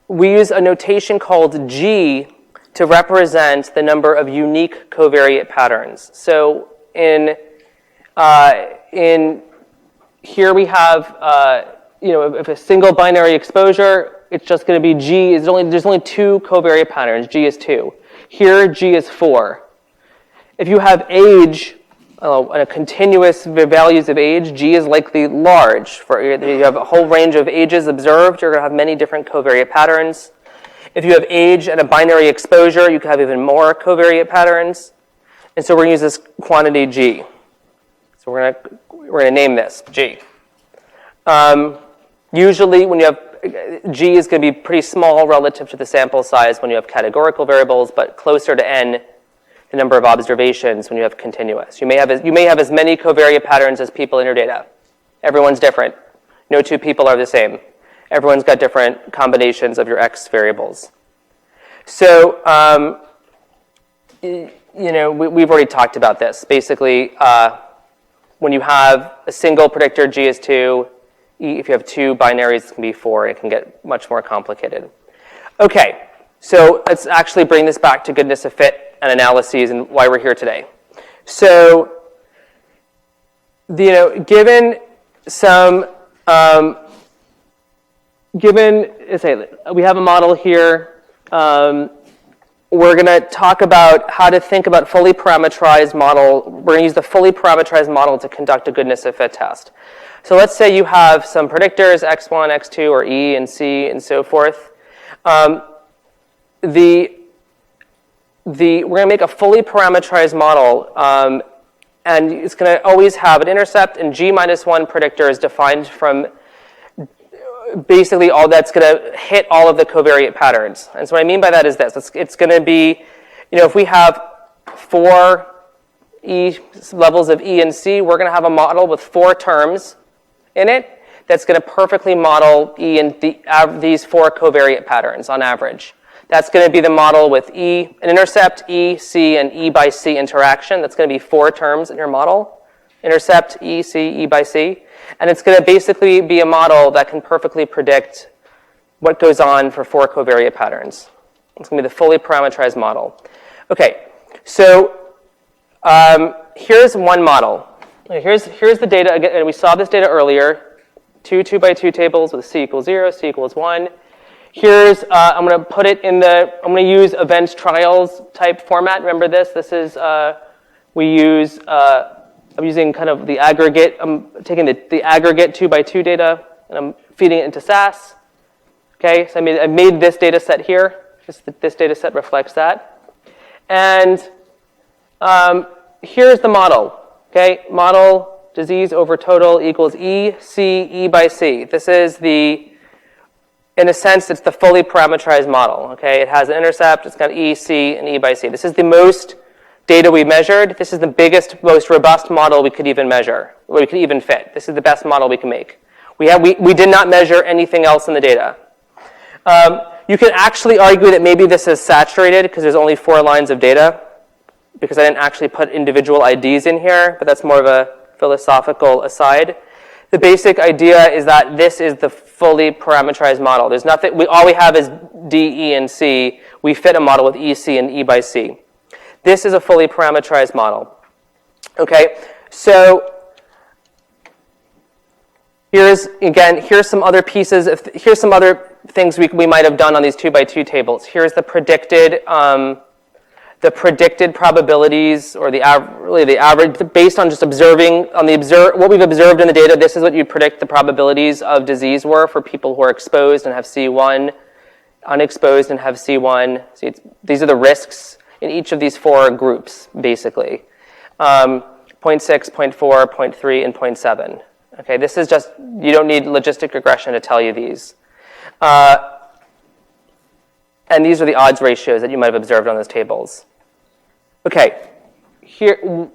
we use a notation called G to represent the number of unique covariate patterns. So in here we have, if a single binary exposure, it's just going to be G. There's only 2 covariate patterns. G is 2. Here, G is 4. If you have age, and a continuous values of age, G is likely large. You have a whole range of ages observed, you're going to have many different covariate patterns. If you have age and a binary exposure, you can have even more covariate patterns. And so we're going to use this quantity G. So we're going to name this G. Usually when you have, G is going to be pretty small relative to the sample size when you have categorical variables, but closer to N, the number of observations when you have continuous. You may have as many covariate patterns as people in your data. Everyone's different. No 2 people are the same. Everyone's got different combinations of your X variables. So, we've already talked about this. Basically, when you have a single predictor, G is 2. If you have 2 binaries, it can be 4. It can get much more complicated. Okay, so let's actually bring this back to goodness of fit and analyses and why we're here today. So, given we have a model here, we're going to talk about how to think about fully parameterized model. We're going to use the fully parameterized model to conduct a goodness of fit test. So let's say you have some predictors, X1, X2, or E and C, and so forth. We're going to make a fully parameterized model, and it's going to always have an intercept, and G-1 predictor is defined from basically all that's going to hit all of the covariate patterns. And so what I mean by that is this. It's going to be, if we have 4 levels of E and C, we're going to have a model with 4 terms in it that's going to perfectly model E and these 4 covariate patterns on average. That's going to be the model with an intercept, E, C, and E by C interaction. That's going to be 4 terms in your model. Intercept, E, C, E by C. And it's going to basically be a model that can perfectly predict what goes on for 4 covariate patterns. It's going to be the fully parameterized model. Okay, so here's one model. Here's the data, again, and we saw this data earlier. 2 2x2 tables with C equals 0, C equals 1. Here's, I'm going to put it I'm going to use events trials type format. Remember this? This is, I'm using kind of the aggregate. I'm taking the aggregate 2x2 data, and I'm feeding it into SAS. Okay, so I made this data set here. This data set reflects that. And here's the model. Okay, model disease over total equals E, C, E by C. This is in a sense, it's the fully parameterized model. Okay, it has an intercept. It's got E, C, and E by C. This is the most data we measured. This is the biggest, most robust model we could even measure, or we could even fit. This is the best model we can make. We did not measure anything else in the data. You can actually argue that maybe this is saturated because there's only 4 lines of data, because I didn't actually put individual IDs in here, but that's more of a philosophical aside. The basic idea is that this is the fully parameterized model. There's nothing. All we have is D, E, and C. We fit a model with E, C, and E by C. This is a fully parameterized model. Okay, so here's some other pieces. Here's some other things we might have done on these 2x2 tables. Here's the predicted probabilities, or the average, based on just observing what we've observed in the data. This is what you predict the probabilities of disease were for people who are exposed and have C1, unexposed and have C1. See, these are the risks in each of these 4 groups, basically. 0.6, 0.4, 0.3, and 0.7. Okay, this is just, you don't need logistic regression to tell you these. And these are the odds ratios that you might have observed on those tables. Okay, here,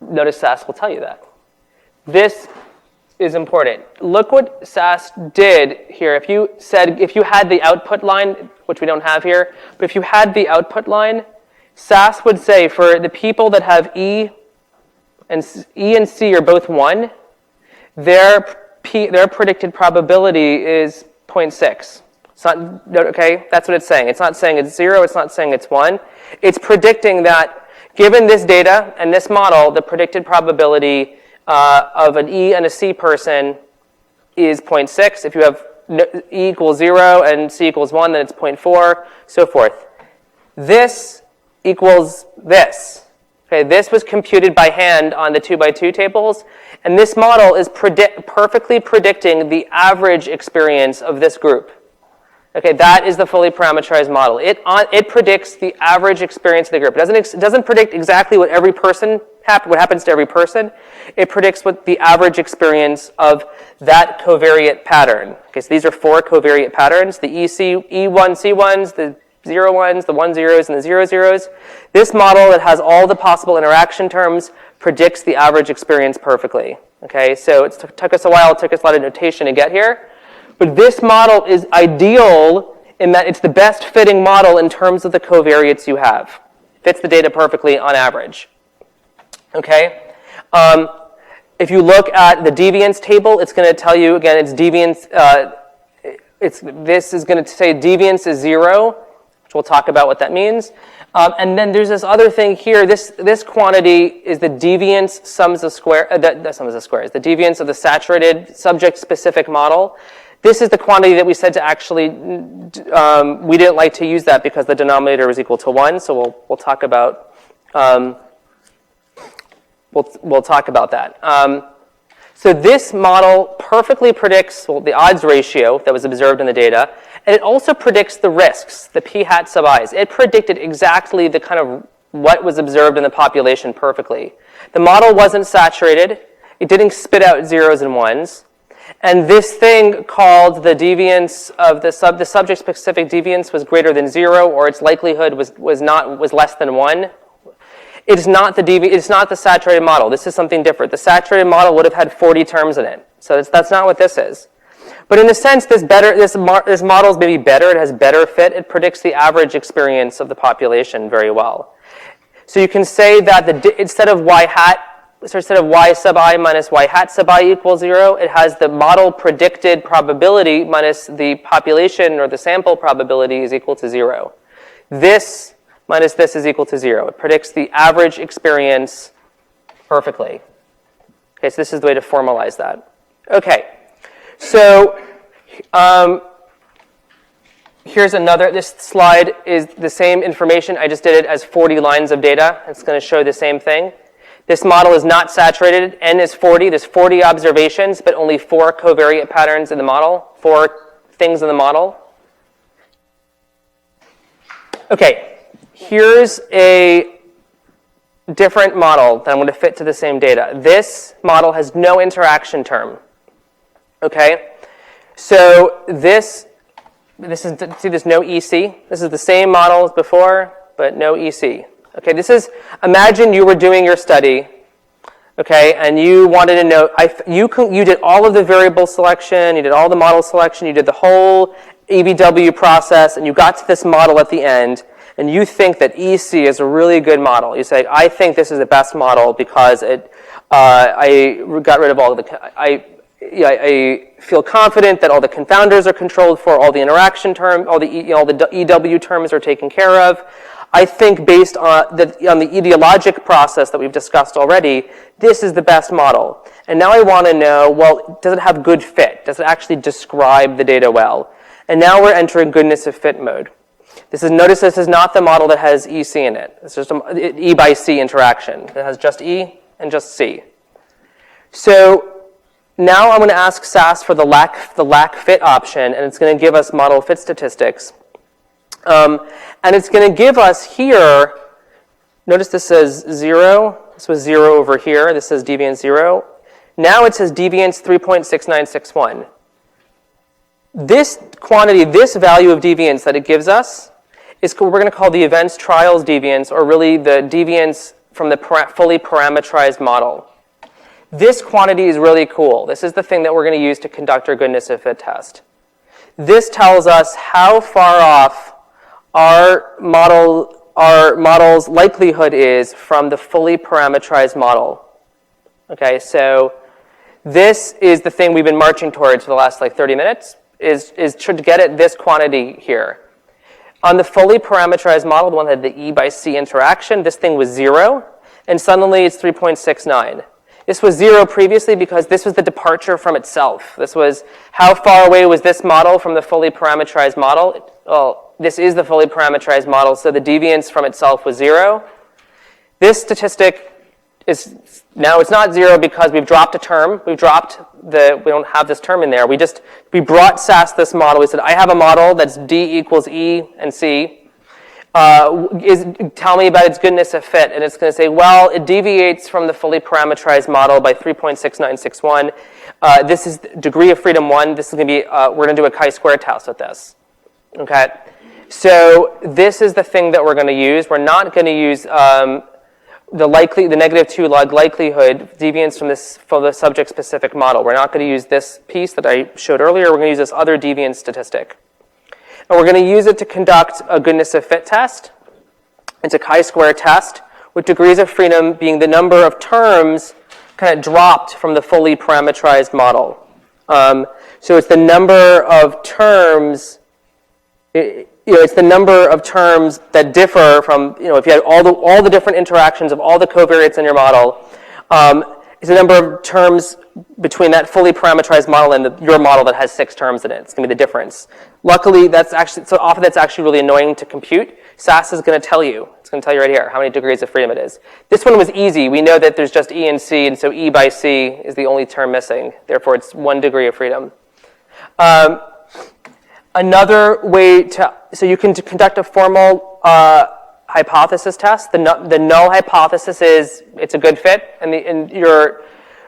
notice SAS will tell you that. This is important. Look what SAS did here. If you had the output line, which we don't have here, but if you had the output line, SAS would say for the people that have E and C are both 1, their predicted probability is 0.6. It's not, okay, that's what it's saying. It's not saying it's 0, it's not saying it's 1. It's predicting that given this data and this model, the predicted probability of an E and a C person is 0.6. If you have E equals 0 and C equals 1, then it's 0.4, so forth. This equals this. Okay, this was computed by hand on the 2x2 tables, and this model is perfectly predicting the average experience of this group. Okay, that is the fully parameterized model. It predicts the average experience of the group. It doesn't predict exactly what what happens to every person. It predicts what the average experience of that covariate pattern. Okay, so these are 4 covariate patterns: the E1C1s, the 0 1s, the 1 0s, and the 0 0s. This model that has all the possible interaction terms predicts the average experience perfectly. Okay, so it took us a while. It took us a lot of notation to get here. But this model is ideal in that it's the best fitting model in terms of the covariates you have. Fits the data perfectly on average. Okay? If you look at the deviance table, it's going to tell you, again, it's deviance. This is going to say deviance is 0, which we'll talk about what that means. And then there's this other thing here. This quantity is the deviance sums of squares. The deviance of the saturated subject-specific model. This is the quantity that we said to actually, we didn't like to use that because the denominator was equal to 1, so we'll talk about, we'll talk about that. So this model perfectly predicts the odds ratio that was observed in the data, and it also predicts the risks, the p hat sub i's. It predicted exactly the kind of what was observed in the population perfectly. The model wasn't saturated. It didn't spit out 0s and 1s. And this thing called the deviance of the subject-specific deviance was greater than 0, or its likelihood was less than 1. It's not the saturated model. This is something different. The saturated model would have had 40 terms in it. So that's not what this is. But in a sense, this model is maybe better. It has better fit. It predicts the average experience of the population very well. So you can say that instead of y sub I minus y hat sub I equals 0, it has the model predicted probability minus the population or the sample probability is equal to 0. This minus this is equal to 0. It predicts the average experience perfectly. Okay, so this is the way to formalize that. Okay, so here's another. This slide is the same information. I just did it as 40 lines of data. It's going to show the same thing. This model is not saturated. N is 40. There's 40 observations, but only 4 covariate patterns in the model, 4 things in the model. Okay, here's a different model that I'm going to fit to the same data. This model has no interaction term. Okay, so this is, see, there's no EC. This is the same model as before, but no EC. Okay, imagine you were doing your study, okay, and you wanted to know, you did all of the variable selection, you did all the model selection, you did the whole EBW process, and you got to this model at the end, and you think that EC is a really good model. You say, I think this is the best model because I got rid of all of I feel confident that all the confounders are controlled for, all the interaction terms, all the EW terms are taken care of. I think based on the ideologic process that we've discussed already, this is the best model. And now I want to know, well, does it have good fit? Does it actually describe the data well? And now we're entering goodness of fit mode. Notice this is not the model that has EC in it. It's just an E by C interaction. It has just E and just C. So now I'm going to ask SAS for the lack fit option, and it's going to give us model fit statistics. And it's going to give us here, notice this says 0. This was 0 over here. This says deviance 0. Now it says deviance 3.6961. This quantity, this value of deviance that it gives us, is what we're going to call the events trials deviance, or really the deviance from the fully parameterized model. This quantity is really cool. This is the thing that we're going to use to conduct our goodness of fit test. This tells us how far off our model's likelihood is from the fully parameterized model. Okay, so this is the thing we've been marching towards for the last 30 minutes, is to get at this quantity here. On the fully parameterized model, the one that had the E by C interaction, this thing was 0, and suddenly it's 3.69. This was 0 previously because this was the departure from itself. This was how far away was this model from the fully parameterized model? Well, this is the fully parameterized model, so the deviance from itself was 0. This statistic is, now it's not 0 because we've dropped a term. We don't have this term in there. We brought SAS this model. We said, I have a model that's D equals E and C. Tell me about its goodness of fit. And it's going to say, well, it deviates from the fully parameterized model by 3.6961. This is degree of freedom 1. This is going to be, we're going to do a chi-square test with this. Okay? So this is the thing that we're going to use. We're not going to use the negative 2 log likelihood deviance from the subject-specific model. We're not going to use this piece that I showed earlier. We're going to use this other deviance statistic. And we're going to use it to conduct a goodness of fit test. It's a chi-square test with degrees of freedom being the number of terms kind of dropped from the fully parameterized model. So it's the number of terms. It's the number of terms that differ from, if you had all the different interactions of all the covariates in your model, it's the number of terms between that fully parameterized model and your model that has 6 terms in it. It's going to be the difference. Luckily, that's actually really annoying to compute. SAS is going to tell you. It's going to tell you right here how many degrees of freedom it is. This one was easy. We know that there's just E and C, and so E by C is the only term missing. Therefore, it's 1 degree of freedom. Another way so you can conduct a formal hypothesis test. The null hypothesis is it's a good fit, and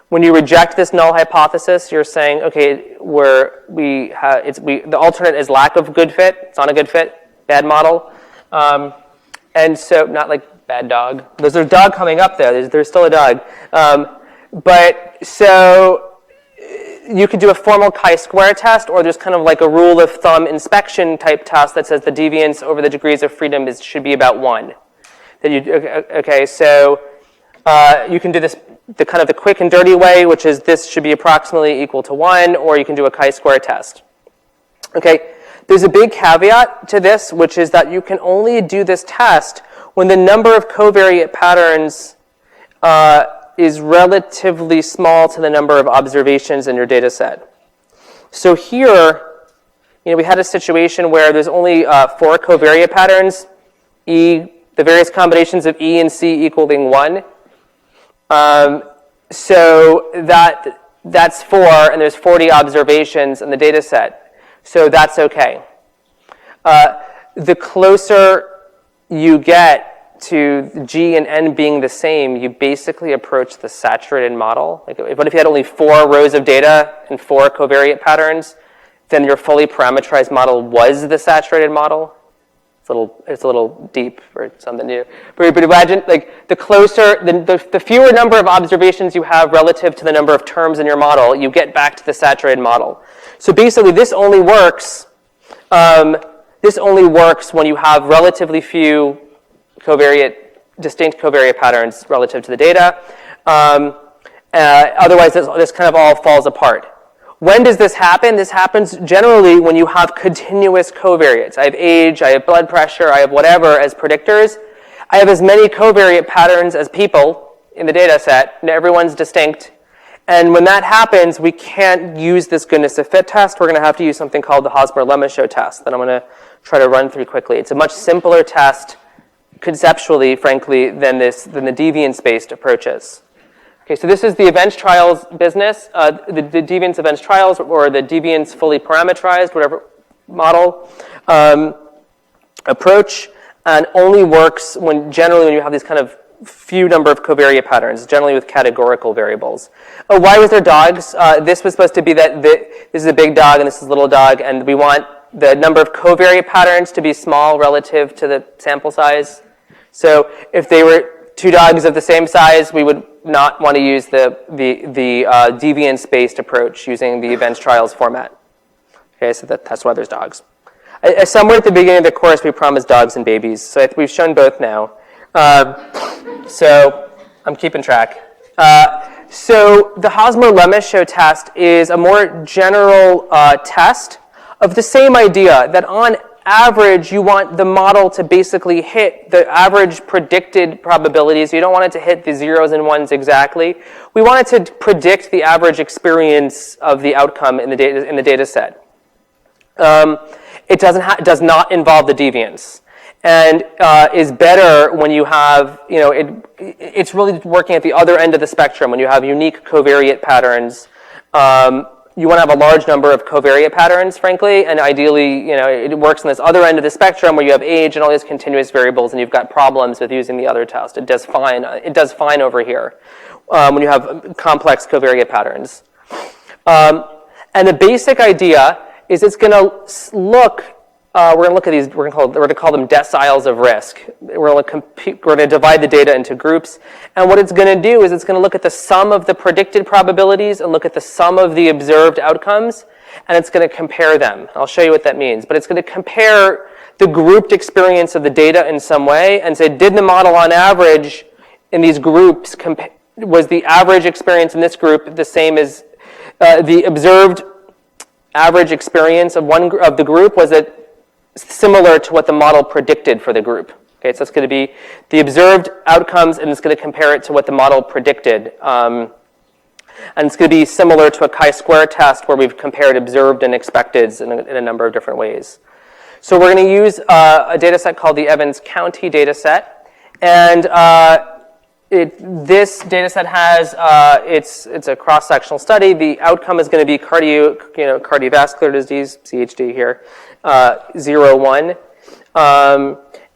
when you reject this null hypothesis, you're saying, okay, the alternate is lack of good fit. It's not a good fit, bad model, and so not like bad dog. There's a dog coming up there. There's still a dog, but so. You could do a formal chi-square test, or there's kind of like a rule of thumb inspection type test that says the deviance over the degrees of freedom should be about 1. Okay, so you can do this the kind of the quick and dirty way, which is this should be approximately equal to 1, or you can do a chi-square test. Okay, there's a big caveat to this, which is that you can only do this test when the number of covariate patterns is relatively small to the number of observations in your data set. So here, we had a situation where there's only 4 covariate patterns, the various combinations of E and C equaling 1. So that's 4, and there's 40 observations in the data set. So that's okay. The closer you get to G and N being the same, you basically approach the saturated model. What if you had only 4 rows of data and 4 covariate patterns? Then your fully parameterized model was the saturated model. It's a little deep for something new. But imagine, the fewer number of observations you have relative to the number of terms in your model, you get back to the saturated model. So basically, this only works when you have relatively few distinct covariate patterns relative to the data. Otherwise, this kind of all falls apart. When does this happen? This happens generally when you have continuous covariates. I have age, I have blood pressure, I have whatever as predictors. I have as many covariate patterns as people in the data set, and everyone's distinct. And when that happens, we can't use this goodness of fit test. We're going to have to use something called the Hosmer-Lemeshow test that I'm going to try to run through quickly. It's a much simpler test conceptually, frankly, than the deviance-based approaches. Okay, so this is the events trials business, the Deviance events trials, or the Deviance fully parameterized, whatever model approach, and only works generally when you have these kind of few number of covariate patterns, generally with categorical variables. Why was there dogs? This was supposed to be that this is a big dog and this is a little dog, and we want the number of covariate patterns to be small relative to the sample size. So if they were two dogs of the same size, we would not want to use the deviance-based approach using the events trials format. Okay, so that's why there's dogs. Somewhere at the beginning of the course, we promised dogs and babies, so we've shown both now. So I'm keeping track. So the Hosmer-Lemeshow test is a more general test of the same idea that on average, you want the model to basically hit the average predicted probabilities. You don't want it to hit the zeros and ones exactly. We want it to predict the average experience of the outcome in the data set. It does not involve the deviance, and is better when you have, it's really working at the other end of the spectrum when you have unique covariate patterns. You want to have a large number of covariate patterns, frankly, and ideally, it works on this other end of the spectrum where you have age and all these continuous variables, and you've got problems with using the other test. It does fine. It does fine over here when you have complex covariate patterns. And the basic idea is it's going to look. We're going to look at these. We're going to call them deciles of risk. We're going to divide the data into groups, and what it's going to do is it's going to look at the sum of the predicted probabilities and look at the sum of the observed outcomes, and it's going to compare them. I'll show you what that means. But it's going to compare the grouped experience of the data in some way and say, did the model on average in these groups was the average experience in this group the same as the observed average experience of of the group? Was it similar to what the model predicted for the group? Okay, so it's going to be the observed outcomes, and it's going to compare it to what the model predicted. And it's going to be similar to a chi-square test where we've compared observed and expecteds in a number of different ways. So we're going to use a data set called the Evans County data set. And this data set has, it's a cross-sectional study. The outcome is going to be cardiovascular disease, CHD here, 0, 1.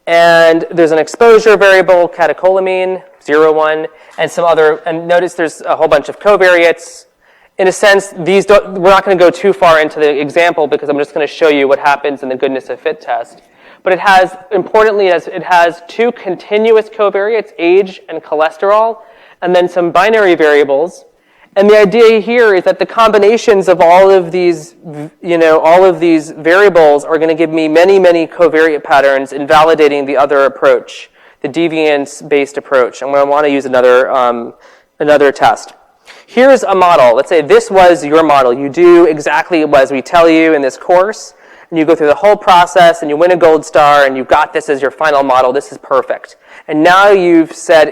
And there's an exposure variable, catecholamine, 0, 1, and some other, and notice there's a whole bunch of covariates. In a sense, we're not going to go too far into the example because I'm just going to show you what happens in the goodness of fit test. But it has, importantly, it has two continuous covariates, age and cholesterol, and then some binary variables. And the idea here is that the combinations of all of these, all of these variables are going to give me many, many covariate patterns invalidating the other approach, the deviance-based approach. And I want to use another test. Here's a model. Let's say this was your model. You do exactly as we tell you in this course, and you go through the whole process, and you win a gold star, and you've got this as your final model. This is perfect. And now you've said,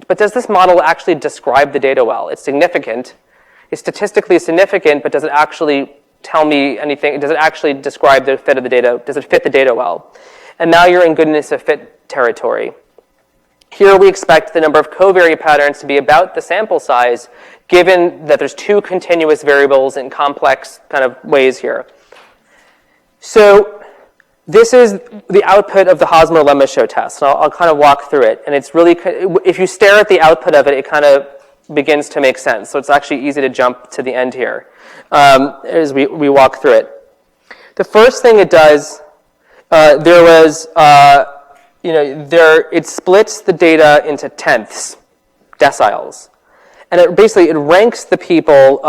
but does this model actually describe the data well? It's significant. It's statistically significant, but does it actually tell me anything? Does it actually describe the fit of the data? Does it fit the data well? And now you're in goodness of fit territory. Here we expect the number of covariate patterns to be about the sample size, given that there's two continuous variables in complex kind of ways here. So this is the output of the Hosmer-Lemeshow test. And I'll kind of walk through it. And it's really, if you stare at the output of it, it kind of begins to make sense. So it's actually easy to jump to the end here as we walk through it. The first thing it does, it splits the data into tenths, deciles. And it ranks the people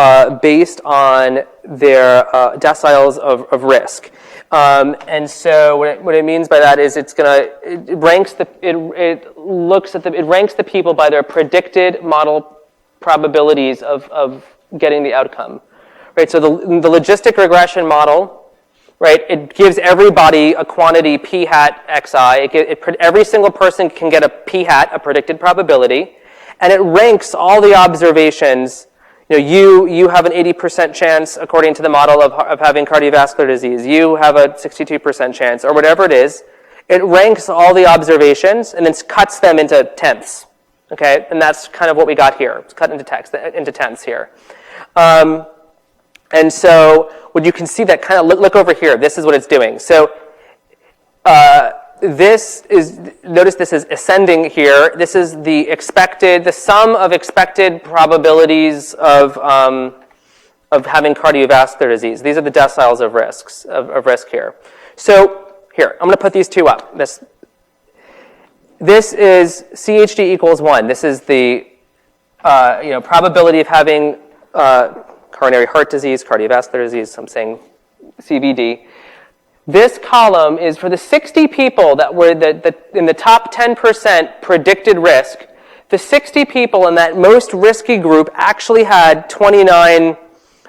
based on their deciles of risk. And so what it means by that is it ranks the people by their predicted model probabilities of getting the outcome. Right? So the logistic regression model, right, it gives everybody a quantity p hat xi. Every single person can get a p hat, a predicted probability, and it ranks all the observations. You have an 80% chance, according to the model, of having cardiovascular disease. You have a 62% chance, or whatever it is. It ranks all the observations and then cuts them into tenths. Okay, and that's kind of what we got here. It's cut into tenths here. And so what you can see that kind of, look over here, this is what it's doing. So notice this is ascending here. This is the sum of expected probabilities of having cardiovascular disease. These are the deciles of risk here. So here, I'm going to put these two up. This is CHD equals 1. This is the probability of having coronary heart disease, cardiovascular disease, I'm saying CVD. This column is for the 60 people that were in the top 10% predicted risk. The 60 people in that most risky group actually had 29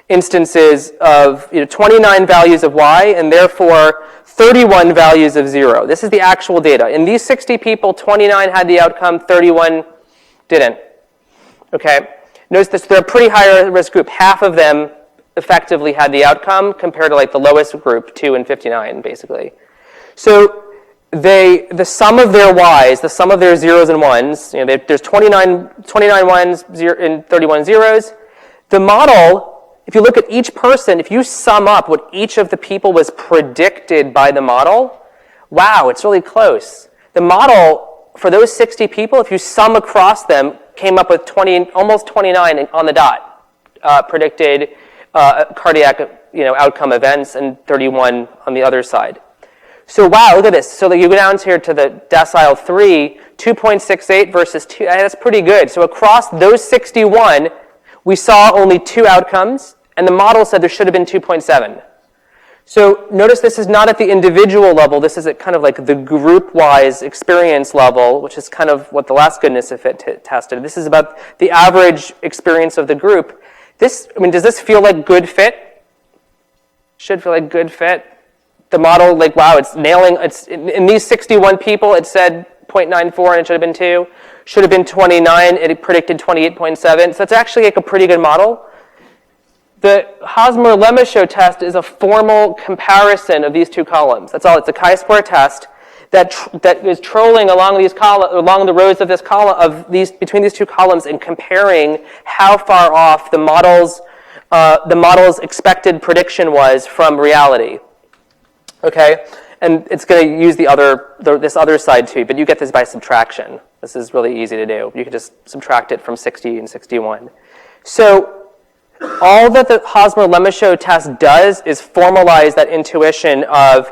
instances of 29 values of Y, and therefore 31 values of 0. This is the actual data. In these 60 people, 29 had the outcome, 31 didn't. Okay? Notice this, they're a pretty high risk group. Half of them effectively had the outcome compared to like the lowest group, 2 and 59, basically. So the sum of their Ys, the sum of their zeros and ones, there's 29 ones and 31 zeros. The model, if you look at each person, if you sum up what each of the people was predicted by the model, wow, it's really close. The model, for those 60 people, if you sum across them, came up with almost 29 on the dot, predicted cardiac outcome events, and 31 on the other side. So wow, look at this. So you go down here to the decile 3, 2.68 versus 2. That's pretty good. So across those 61, we saw only 2 outcomes, and the model said there should have been 2.7. So notice this is not at the individual level. This is at kind of like the group-wise experience level, which is kind of what the last goodness of fit tested. This is about the average experience of the group. Does this feel like good fit? Should feel like good fit. The model, wow, it's nailing. It's in these 61 people, it said 0.94 and it should have been 2. Should have been 29. It predicted 28.7. So that's actually like a pretty good model. The Hosmer-Lemeshow test is a formal comparison of these two columns. That's all. It's a chi-square test that is trolling along the rows of this column between these two columns and comparing how far off the model's expected prediction was from reality. Okay, and it's going to use this other side too, but you get this by subtraction. This is really easy to do. You can just subtract it from 60 and 61. So all that the Hosmer-Lemeshow test does is formalize that intuition of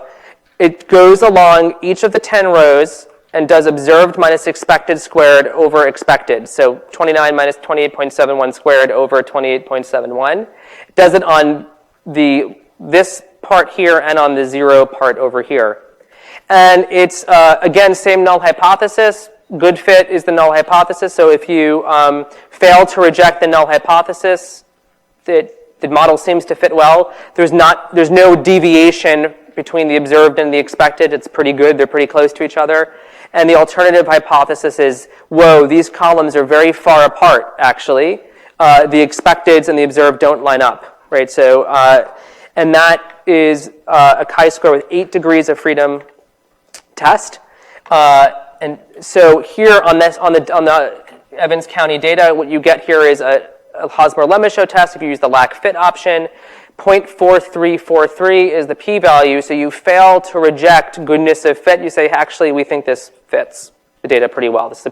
it goes along each of the 10 rows and does observed minus expected squared over expected. So 29 minus 28.71 squared over 28.71. It does it on this part here and on the 0 part over here. And it's, again, same null hypothesis. Good fit is the null hypothesis. So if you fail to reject the null hypothesis, the model seems to fit well. There's no deviation between the observed and the expected. It's pretty good. They're pretty close to each other. And the alternative hypothesis is, whoa, these columns are very far apart, actually. The expecteds and the observed don't line up, right? So, and that is a chi-square with 8 degrees of freedom test. And so here on the Evans County data, what you get here is a Hosmer-Lemeshow test if you use the lack fit option. 0.4343 is the p-value, so you fail to reject goodness of fit. You say, actually, we think this fits the data pretty well. This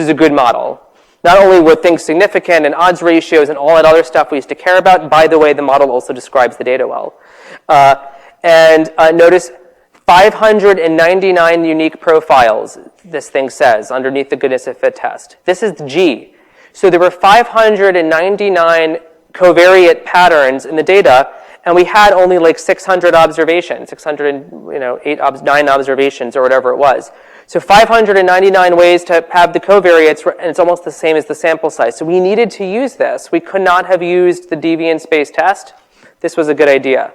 is a good model. Not only were things significant and odds ratios and all that other stuff we used to care about, by the way, the model also describes the data well. Notice 599 unique profiles, this thing says, underneath the goodness of fit test. This is the G. So there were 599 covariate patterns in the data, and we had only 600 observations, 9 observations or whatever it was. So 599 ways to have the covariates, and it's almost the same as the sample size. So we needed to use this. We could not have used the deviance-based test. This was a good idea.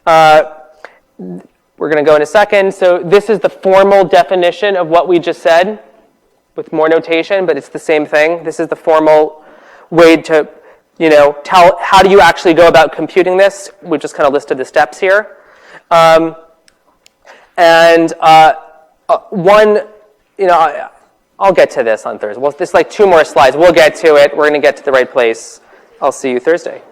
We're going to go in a second. So this is the formal definition of what we just said with more notation, but it's the same thing. This is the formal way to, tell how do you actually go about computing this. We just kind of listed the steps here. I'll get to this on Thursday. Well, there's like 2 more slides. We'll get to it. We're going to get to the right place. I'll see you Thursday.